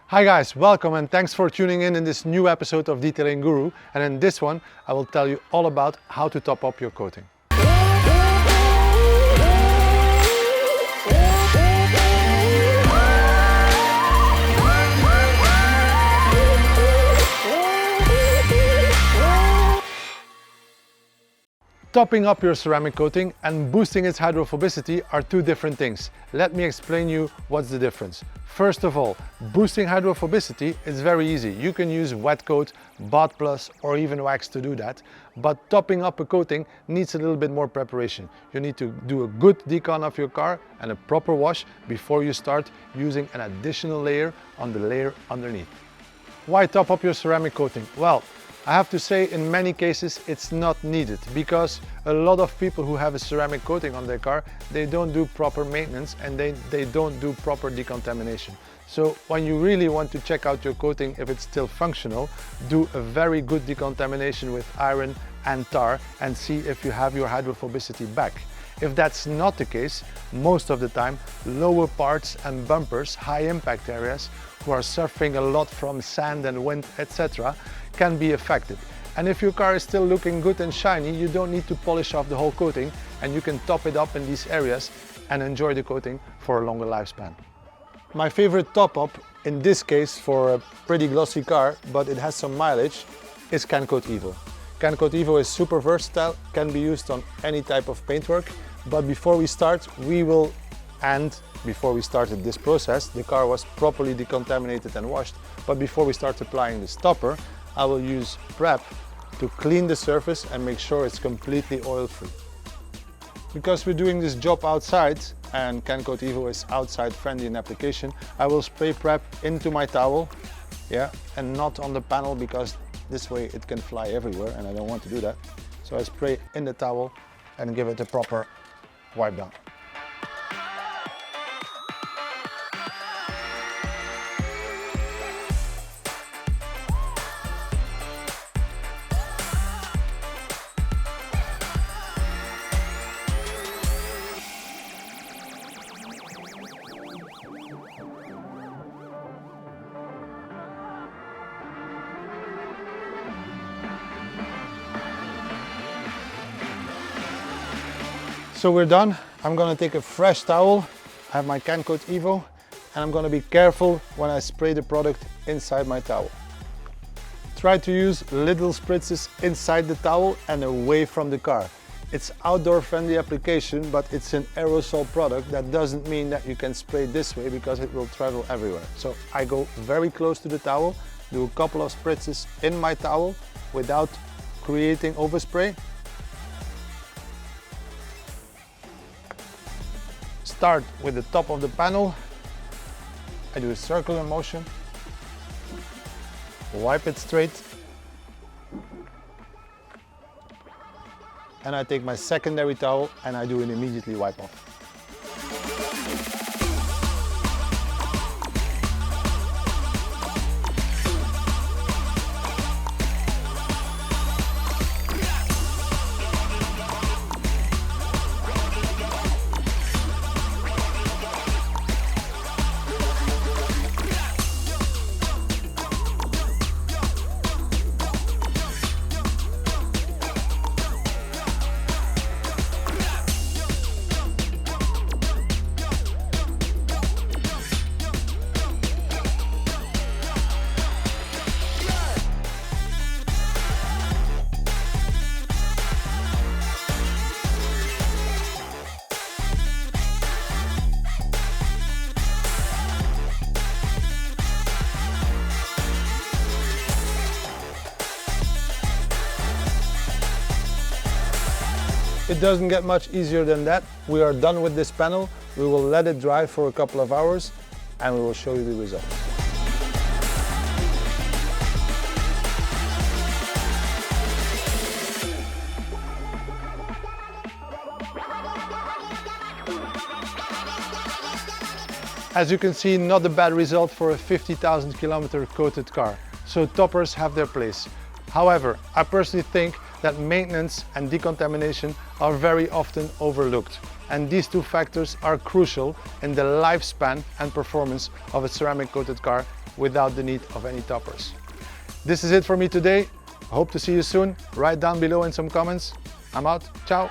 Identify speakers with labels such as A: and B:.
A: Hi guys, welcome and thanks for tuning in this new episode of Detailing Guru, and in this one I will tell you all about how to top up your coating. Topping up your ceramic coating and boosting its hydrophobicity are two different things. Let me explain you what's the difference. First of all, boosting hydrophobicity is very easy. You can use wet coat, Bath Plus or even wax to do that. But topping up a coating needs a little bit more preparation. You need to do a good decon of your car and a proper wash before you start using an additional layer on the layer underneath. Why top up your ceramic coating? Well, I have to say in many cases it's not needed, because a lot of people who have a ceramic coating on their car, they don't do proper maintenance and they don't do proper decontamination. So when you really want to check out your coating if it's still functional, do a very good decontamination with iron and tar and see if you have your hydrophobicity back. If that's not the case, most of the time, lower parts and bumpers, high impact areas, who are suffering a lot from sand and wind, etc., can be affected. And if your car is still looking good and shiny, you don't need to polish off the whole coating and you can top it up in these areas and enjoy the coating for a longer lifespan. My favorite top up, in this case for a pretty glossy car, but it has some mileage, is CanCoat Evo. CanCoat Evo is super versatile, can be used on any type of paintwork, but before we start, before we started this process, the car was properly decontaminated and washed, but before we start applying the stopper, I will use prep to clean the surface and make sure it's completely oil-free. Because we're doing this job outside, and CanCoat Evo is outside friendly in application, I will spray prep into my towel, and not on the panel, because this way it can fly everywhere and I don't want to do that. So I spray in the towel and give it a proper wipe down. So we're done. I'm gonna take a fresh towel. I have my CanCoat Evo and I'm gonna be careful when I spray the product inside my towel. Try to use little spritzes inside the towel and away from the car. It's outdoor friendly application, but it's an aerosol product. That doesn't mean that you can spray this way because it will travel everywhere. So I go very close to the towel, do a couple of spritzes in my towel without creating overspray. Start with the top of the panel. I do a circular motion, wipe it straight, and I take my secondary towel and I do an immediately wipe off. It doesn't get much easier than that. We are done with this panel. We will let it dry for a couple of hours and we will show you the results. As you can see, not a bad result for a 50,000 kilometer coated car. So toppers have their place. However, I personally think that maintenance and decontamination are very often overlooked. And these two factors are crucial in the lifespan and performance of a ceramic coated car without the need of any toppers. This is it for me today. I hope to see you soon. Write down below in some comments. I'm out. Ciao.